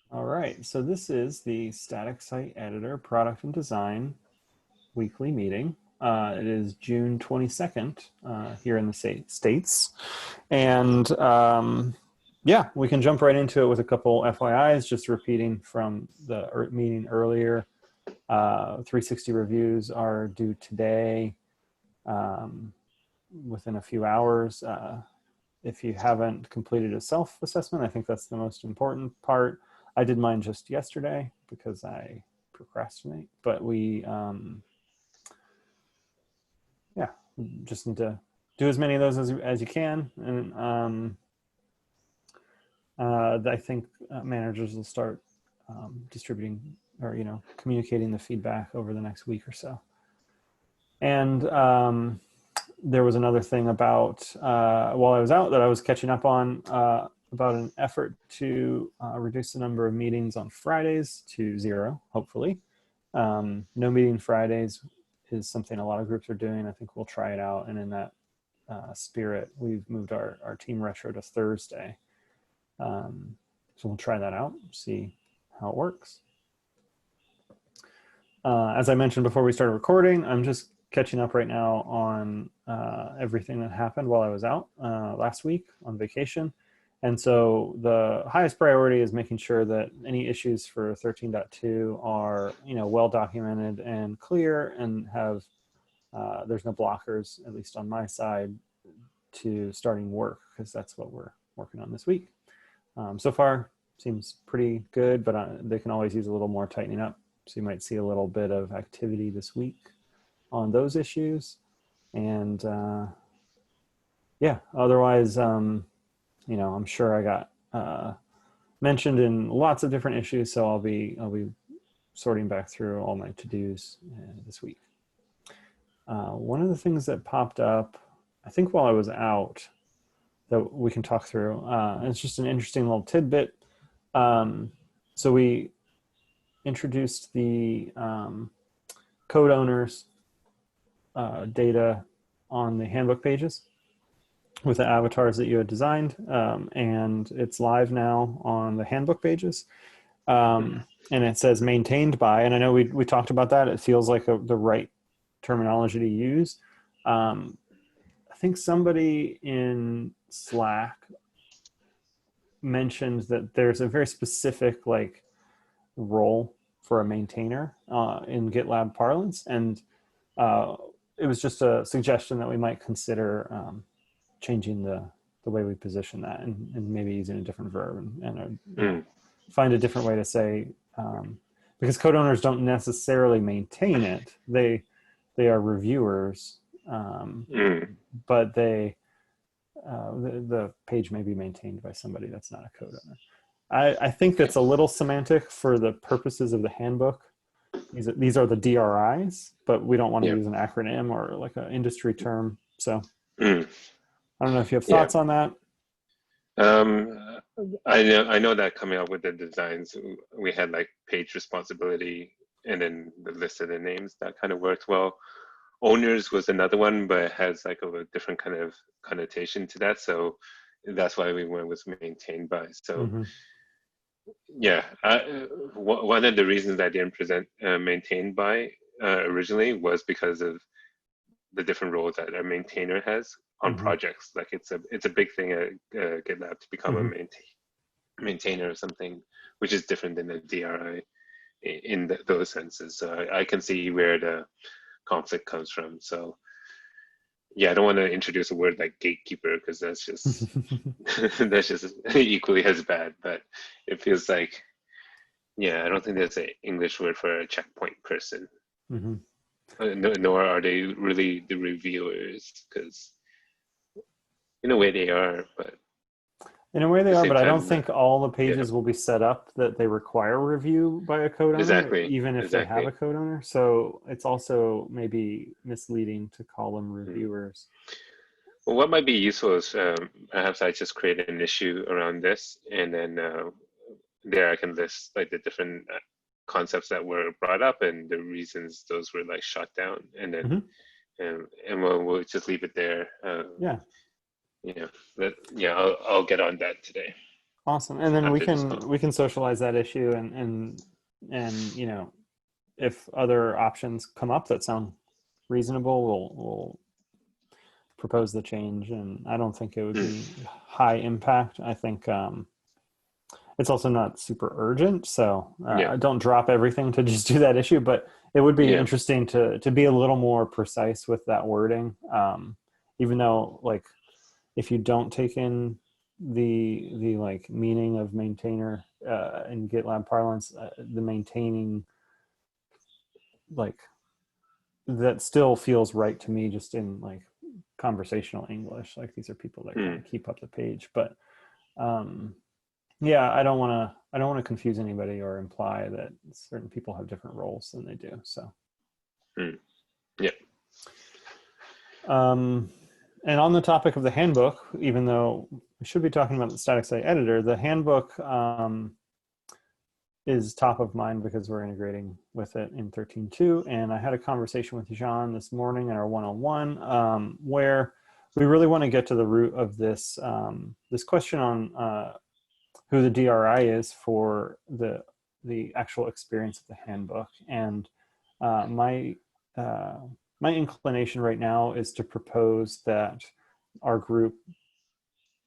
All right, so this is the Static Site Editor Product and Design weekly meeting. It is June 22nd here in the States. And yeah, we can jump right into it with a couple FYIs, just repeating from the meeting earlier. 360 reviews are due today within a few hours. If you haven't completed a self-assessment, I think that's the most important part. I did mine just yesterday because I procrastinate, but yeah, just need to do as many of those as you can. And I think managers will start distributing or, communicating the feedback over the next week or so. And there was another thing about while I was out that I was catching up on about an effort to reduce the number of meetings on Fridays to 0, hopefully. No meeting Fridays is something a lot of groups are doing. I think we'll try it out. And in that spirit, we've moved our team retro to Thursday. So we'll try that out, see how it works. As I mentioned before we started recording, I'm just catching up right now on everything that happened while I was out last week on vacation. And so the highest priority is making sure that any issues for 13.2 are, well documented and clear, and have there's no blockers, at least on my side, to starting work, because that's what we're working on this week. So far, seems pretty good, but they can always use a little more tightening up. So you might see a little bit of activity this week on those issues. And yeah, otherwise, I'm sure I got mentioned in lots of different issues, so I'll be sorting back through all my to-dos this week. One of the things that popped up, I think while I was out, that we can talk through, it's just an interesting little tidbit. So we introduced the code owners data on the handbook pages with the avatars that you had designed, and it's live now on the handbook pages. And it says maintained by, and I know we talked about that. It feels like the right terminology to use. I think somebody in Slack mentioned that there's a very specific role for a maintainer in GitLab parlance, and it was just a suggestion that we might consider changing the way we position that, and maybe using a different verb and find a different way to say, because code owners don't necessarily maintain it. They are reviewers, but the page may be maintained by somebody that's not a code owner. I think that's a little semantic for the purposes of the handbook. These are the DRIs, but we don't want to use an acronym or like an industry term. So I don't know if you have thoughts on that. I know that coming up with the designs, we had like page responsibility and then the list of the names. That kind of worked well. Owners was another one, but it has like a different kind of connotation to that. So that's why we went with maintained by. So yeah, one of the reasons I didn't present maintained by originally was because of the different roles that a maintainer has on projects. Like it's a big thing at GitLab to become a maintainer of something, which is different than a DRI in those senses. So I can see where the conflict comes from. So yeah, I don't want to introduce a word like gatekeeper, because that's just that's just equally as bad. But it feels like, yeah, I don't think there's an English word for a checkpoint person. Nor are they really the reviewers, because in a way they are, but in a way they are, but I don't think all the pages will be set up that they require review by a code owner, even if they have a code owner. So it's also maybe misleading to call them reviewers. Well, what might be useful is perhaps I just create an issue around this, and then there I can list like the different concepts that were brought up and the reasons those were like shot down, and then and we'll just leave it there. Yeah. Yeah, I'll get on that today. Awesome. And then we after this can call. we can socialize that issue and if other options come up that sound reasonable, we'll propose the change. And I don't think it would Mm, be high impact. I think it's also not super urgent, so yeah, don't drop everything to just do that issue. But it would be yeah, interesting to be a little more precise with that wording, even though like if you don't take in the like meaning of maintainer in GitLab parlance, the maintaining like that still feels right to me just in like conversational English. Like these are people that kind mm, of keep up the page, but um, yeah, I don't want to confuse anybody or imply that certain people have different roles than they do. So, mm, yeah. um, and on the topic of the handbook, even though we should be talking about the static site editor, the handbook is top of mind because we're integrating with it in 13.2. And I had a conversation with Jean this morning in our one-on-one where we really want to get to the root of this this question on who the DRI is for the actual experience of the handbook. And my my inclination right now is to propose that our group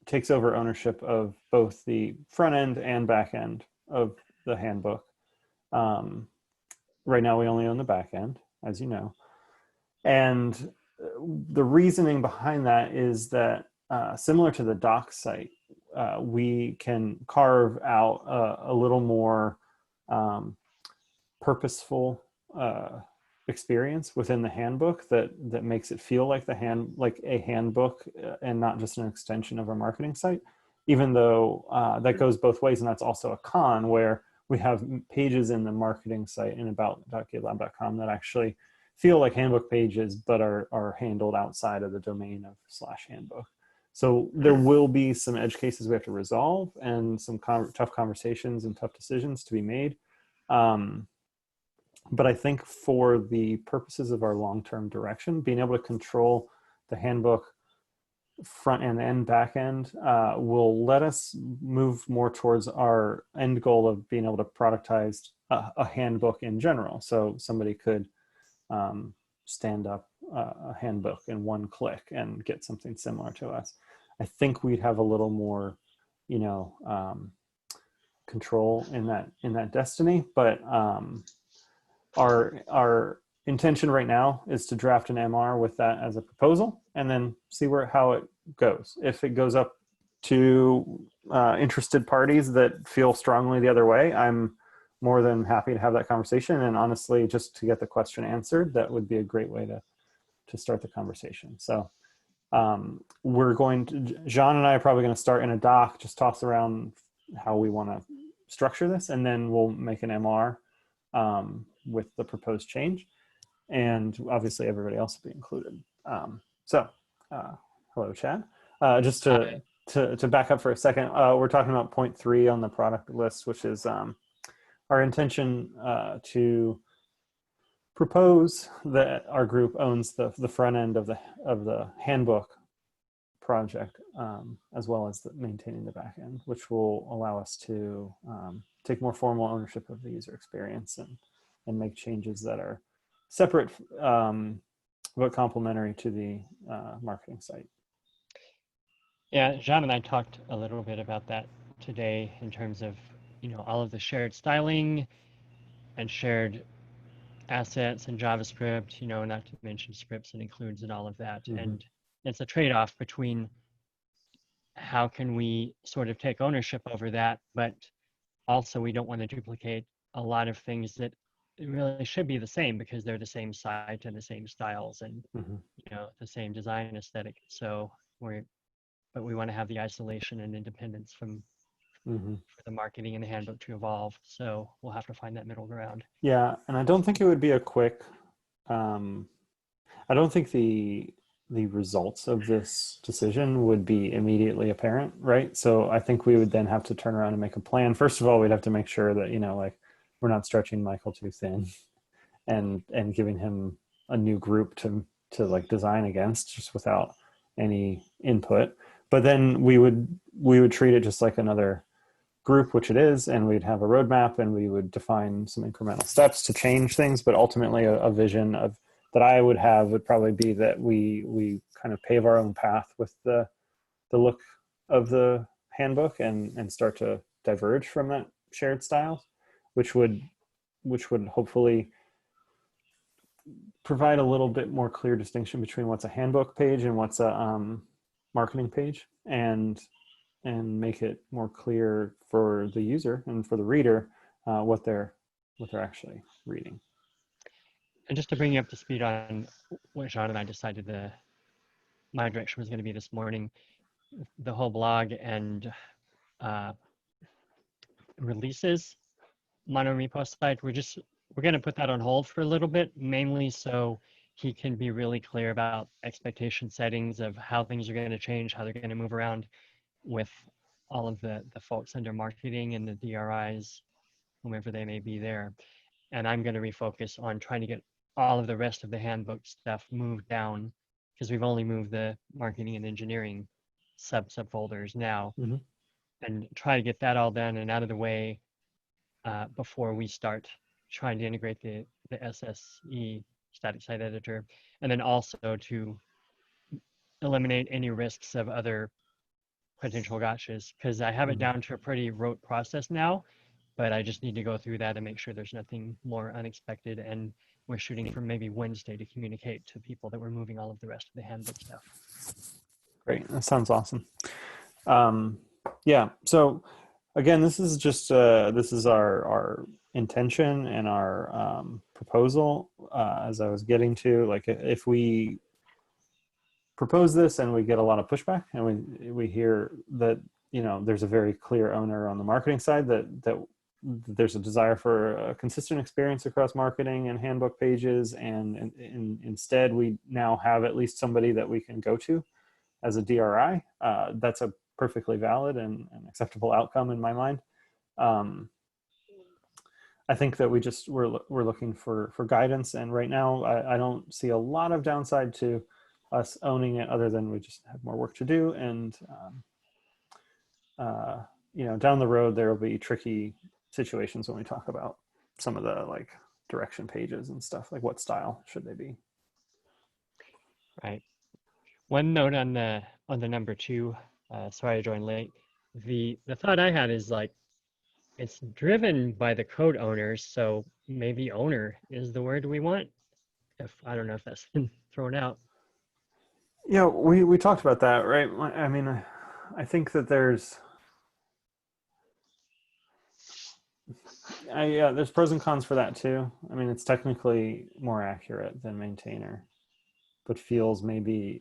takes over ownership of both the front end and back end of the handbook. Um, right now, we only own the back end, as you know. And the reasoning behind that is that similar to the doc site, we can carve out a little more um, purposeful experience within the handbook that makes it feel like like a handbook and not just an extension of our marketing site. Even though that goes both ways, and that's also a con where we have pages in the marketing site in about.gitlab.com that actually feel like handbook pages, but are handled outside of the domain of /handbook. So there Mm, will be some edge cases we have to resolve and some tough conversations and tough decisions to be made. Um, but I think for the purposes of our long-term direction, being able to control the handbook front end and back end will let us move more towards our end goal of being able to productize a handbook in general. So somebody could stand up a handbook in one click and get something similar to us. I think we'd have a little more, control in that destiny. But our intention right now is to draft an MR with that as a proposal, and then see how it goes. If it goes up to interested parties that feel strongly the other way, I'm more than happy to have that conversation. And honestly, just to get the question answered, that would be a great way to start the conversation. So we're going to, Jean and I are probably going to start in a doc, just toss around how we want to structure this, and then we'll make an MR with the proposed change. And obviously everybody else will be included. So hello, Chad. Just Hi. to back up for a second, we're talking about point 3 on the product list, which is our intention to propose that our group owns the front end of the handbook project, as well as maintaining the back end, which will allow us to take more formal ownership of the user experience and make changes that are separate but complementary to the marketing site. Yeah, Jean and I talked a little bit about that today in terms of, all of the shared styling and shared assets and JavaScript, not to mention scripts and includes and all of that. Mm-hmm. And it's a trade-off between how can we sort of take ownership over that, but also we don't want to duplicate a lot of things that really should be the same because they're the same site and the same styles and Mm-hmm. the same design aesthetic. So but we want to have the isolation and independence from Mm-hmm. for the marketing and the handbook to evolve. So we'll have to find that middle ground. Yeah, and I don't think it would be a quick. I don't think the results of this decision would be immediately apparent, right? So I think we would then have to turn around and make a plan. First of all, we'd have to make sure that like we're not stretching Michael too thin, and giving him a new group to like design against just without any input. But then we would treat it just like another group, which it is, and we'd have a roadmap, and we would define some incremental steps to change things. But ultimately, a vision of that I would have would probably be that we kind of pave our own path with the look of the handbook and start to diverge from that shared style, which would hopefully provide a little bit more clear distinction between what's a handbook page and what's a marketing page, and make it more clear for the user and for the reader what they're actually reading. And just to bring you up to speed on what John and I decided my direction was going to be this morning, the whole blog and releases mono repo site, we're going to put that on hold for a little bit, mainly so he can be really clear about expectation settings of how things are going to change, how they're going to move around with all of the folks under marketing and the DRIs, whomever they may be there. And I'm going to refocus on trying to get all of the rest of the handbook stuff moved down, because we've only moved the marketing and engineering subfolders now, and try to get that all done and out of the way before we start trying to integrate the SSE, static site editor, and then also to eliminate any risks of other potential gotchas, because I have it down to a pretty rote process now, but I just need to go through that and make sure there's nothing more unexpected. And we're shooting for maybe Wednesday to communicate to people that we're moving all of the rest of the handbook stuff. Great, that sounds awesome. Yeah, so again, this is just this is our intention and our proposal. As I was getting to, like, if we propose this and we get a lot of pushback, and we hear that, you know, there's a very clear owner on the marketing side that there's a desire for a consistent experience across marketing and handbook pages, and instead we now have at least somebody that we can go to as a DRI. That's a perfectly valid and acceptable outcome in my mind. I think that we're looking for guidance, and right now I don't see a lot of downside to us owning it, other than we just have more work to do. And you know, down the road there will be tricky situations when we talk about some of the, like, direction pages and stuff, like what style should they be. Right. One note on the number 2. Sorry I joined late. The thought I had is, like, it's driven by the code owners, so maybe owner is the word we want. I don't know if that's been thrown out. Yeah, we talked about that, right? I mean, I think that there's pros and cons for that too. I mean, it's technically more accurate than maintainer, but feels, maybe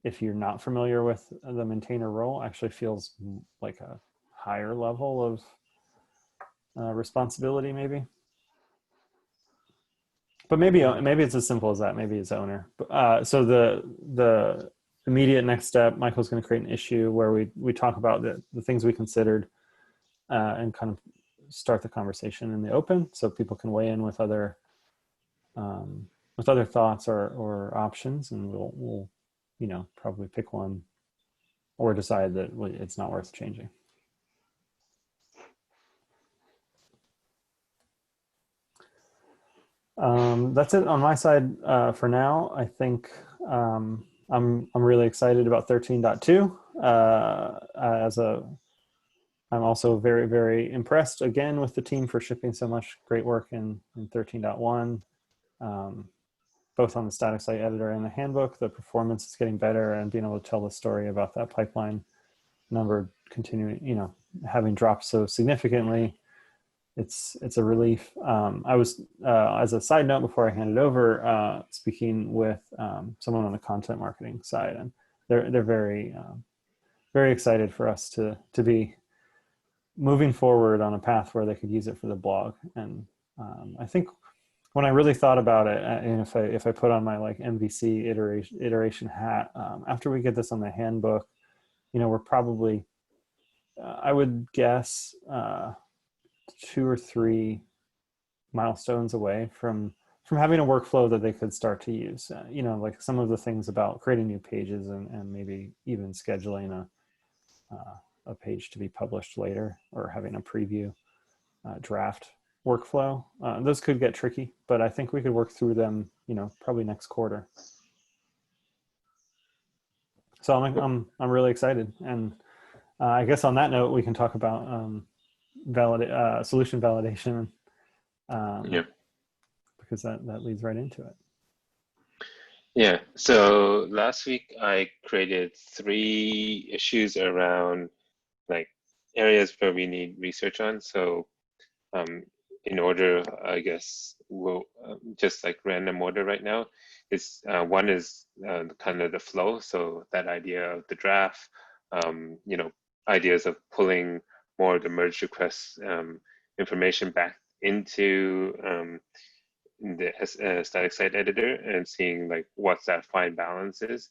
if you're not familiar with the maintainer role, actually feels like a higher level of responsibility, maybe. But maybe it's as simple as that. Maybe it's owner. So the immediate next step, Michael's going to create an issue where we talk about the things we considered and kind of start the conversation in the open, so people can weigh in with other thoughts or options, and we'll you know, probably pick one or decide that it's not worth changing. That's it on my side for now. I think I'm really excited about 13.2. I'm also very, very impressed again with the team for shipping so much great work in 13.1, both on the static site editor and the handbook. The performance is getting better, and being able to tell the story about that pipeline number continuing, you know, having dropped so significantly. It's a relief. I was, as a side note before I hand it over, speaking with someone on the content marketing side, and they're very, very excited for us to be moving forward on a path where they could use it for the blog. And I think when I really thought about it, and if I put on my, like, MVC iteration hat, after we get this on the handbook, you know, we're probably, I would guess, 2 or 3 milestones away from having a workflow that they could start to use. You know, like some of the things about creating new pages and maybe even scheduling a page to be published later, or having a preview draft workflow. Those could get tricky, but I think we could work through them, probably next quarter. So I'm really excited, and I guess on that note, we can talk about solution validation, because that leads right into it. Yeah. So last week I created 3 issues around like areas where we need research on. So in order, I guess we'll just like random order right now. Is one is kind of the flow. So that idea of the draft, ideas of pulling more of the merge requests information back into the static site editor and seeing like what's that fine balance is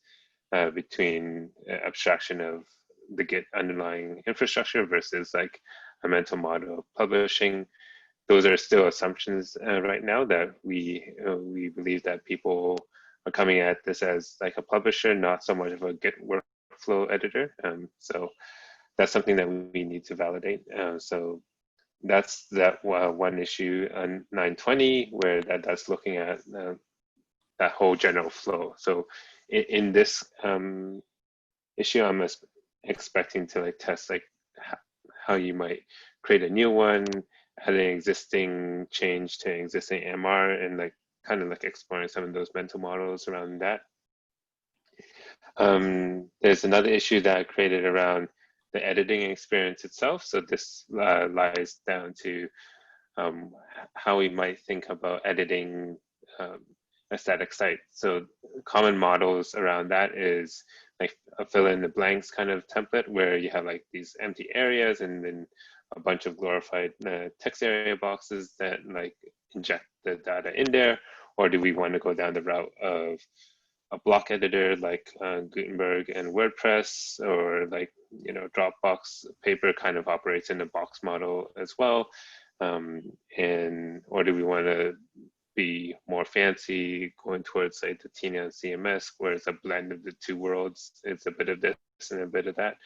between abstraction of the Git underlying infrastructure versus like a mental model of publishing. Those are still assumptions right now that we believe that people are coming at this as like a publisher, not so much of a Git workflow editor. So that's something that we need to validate. So that's that one issue on 920, where that's looking at that whole general flow. So in this issue, I'm expecting to like test like how you might create a new one, add an existing change to an existing MR, and like kind of like exploring some of those mental models around that. There's another issue that I created around the editing experience itself. So this lies down to how we might think about editing a static site. So common models around that is like a fill in the blanks kind of template, where you have like these empty areas and then a bunch of glorified text area boxes that like inject the data in there. Or do we want to go down the route of a block editor like Gutenberg and WordPress, or like, Dropbox Paper kind of operates in a box model as well. Or do we want to be more fancy, going towards like the Tina CMS, where it's a blend of the two worlds? It's a bit of this and a bit of that.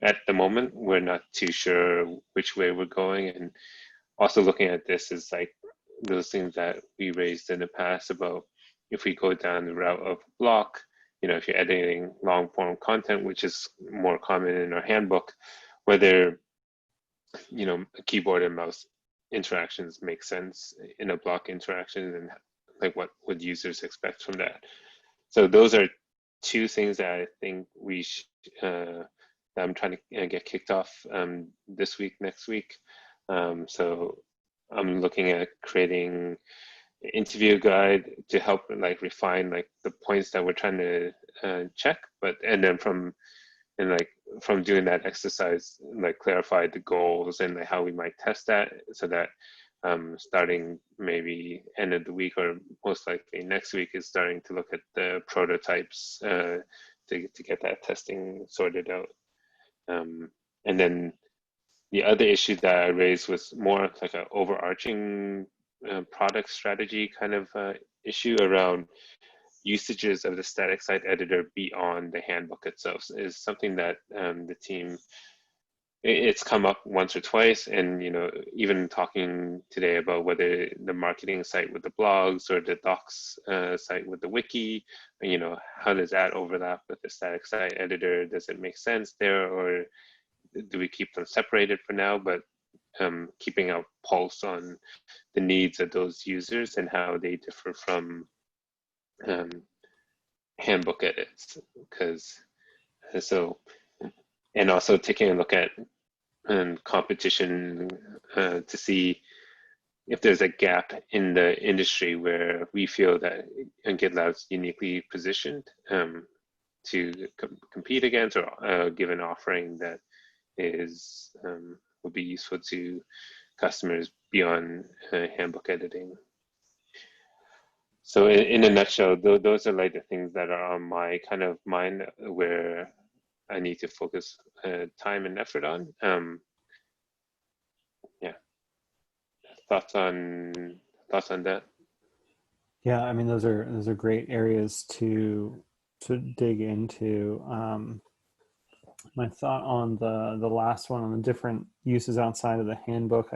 At the moment, we're not too sure which way we're going. And also looking at this is like those things that we raised in the past about if we go down the route of block, if you're editing long form content, which is more common in our handbook, whether, keyboard and mouse interactions make sense in a block interaction, and like what would users expect from that. So those are 2 things that I think we that I'm trying to get kicked off this week, next week. So I'm looking at creating an interview guide to help like refine like the points that we're trying to check, and then from doing that exercise, like clarify the goals and like how we might test that, so that starting maybe end of the week or most likely next week is starting to look at the prototypes to get that testing sorted out. And then the other issue that I raised was more like an overarching product strategy kind of issue around usages of the static site editor beyond the handbook itself. Is something that the team, it's come up once or twice, and even talking today about whether the marketing site with the blogs or the docs site with the wiki, how does that overlap with the static site editor? Does it make sense there, or do we keep them separated for now, but keeping a pulse on the needs of those users and how they differ from handbook edits? And also taking a look at competition to see if there's a gap in the industry where we feel that GitLab's uniquely positioned to compete against, or give an offering that is will be useful to customers beyond handbook editing. So in a nutshell, those are like the things that are on my kind of mind where I need to focus time and effort on. Yeah. Thoughts on that? Yeah, I mean, those are great areas to dig into. My thought on the last one on the different uses outside of the handbook,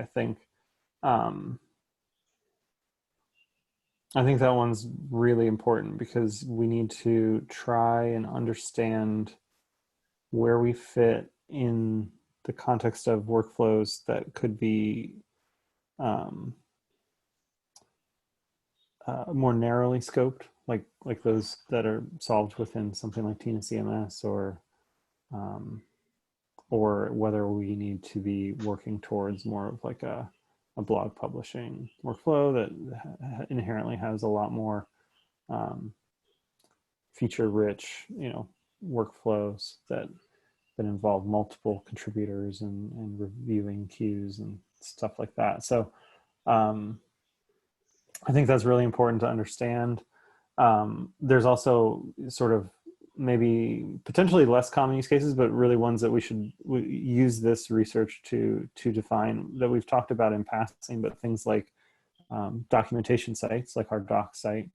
um, I think that one's really important because we need to try and understand where we fit in the context of workflows that could be um, more narrowly scoped, like those that are solved within something like Tina CMS, um, or whether we need to be working towards more of like a blog publishing workflow that inherently has a lot more feature rich, workflows that involve multiple contributors and reviewing queues and stuff like that. So I think that's really important to understand. There's also sort of maybe potentially less common use cases, but really ones that we should use this research to define that we've talked about in passing, but things like documentation sites, like our doc site,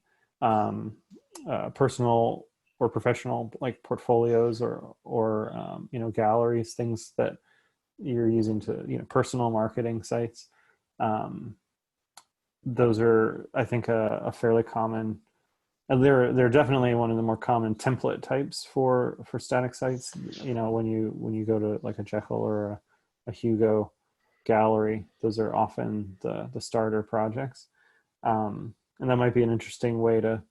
personal or professional like portfolios or galleries, things that you're using to, personal marketing sites. Those are, I think, a fairly common. They're definitely one of the more common template types for static sites. When you go to like a Jekyll or a Hugo gallery, those are often the starter projects, and that might be an interesting way to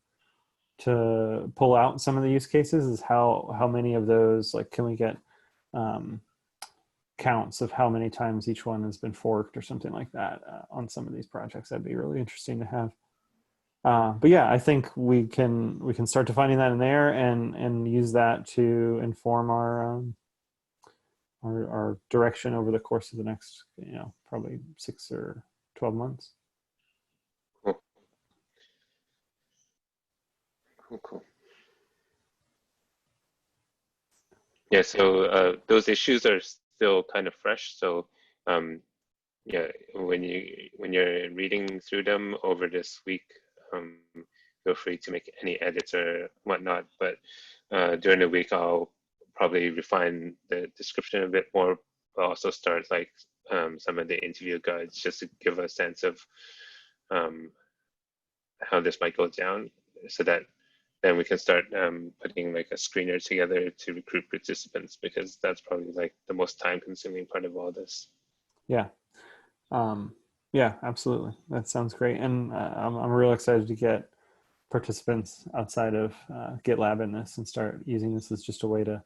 pull out some of the use cases. Is how many of those, like, can we get counts of how many times each one has been forked or something like that on some of these projects? That'd be really interesting to have. But yeah, I think we can start defining that in there and use that to inform our direction over the course of the next, probably 6 or 12 months. Cool. Yeah, so those issues are still kind of fresh. So yeah, when you're reading through them over this week, feel free to make any edits or whatnot. But during the week, I'll probably refine the description a bit more, but also start like some of the interview guides just to give a sense of how this might go down, so that then we can start putting like a screener together to recruit participants, because that's probably like the most time-consuming part of all this. Yeah. Yeah, absolutely. That sounds great. And I'm real excited to get participants outside of GitLab in this and start using this as just a way to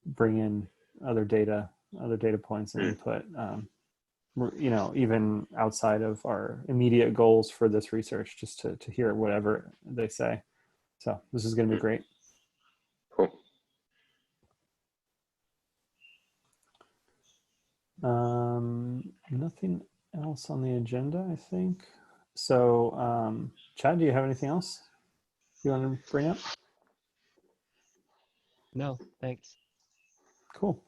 bring in other data points and input, even outside of our immediate goals for this research, just to hear whatever they say. So this is going to be great. Cool. Nothing else on the agenda, I think. So, Chad, do you have anything else you want to bring up? No, thanks. Cool.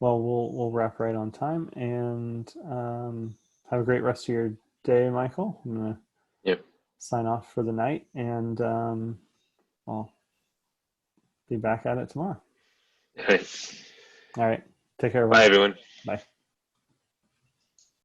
Well, we'll wrap right on time, and have a great rest of your day, Michael. I'm gonna sign off for the night, and I'll be back at it tomorrow. Nice. All right. Take care, Bye, everyone. everyone. Bye.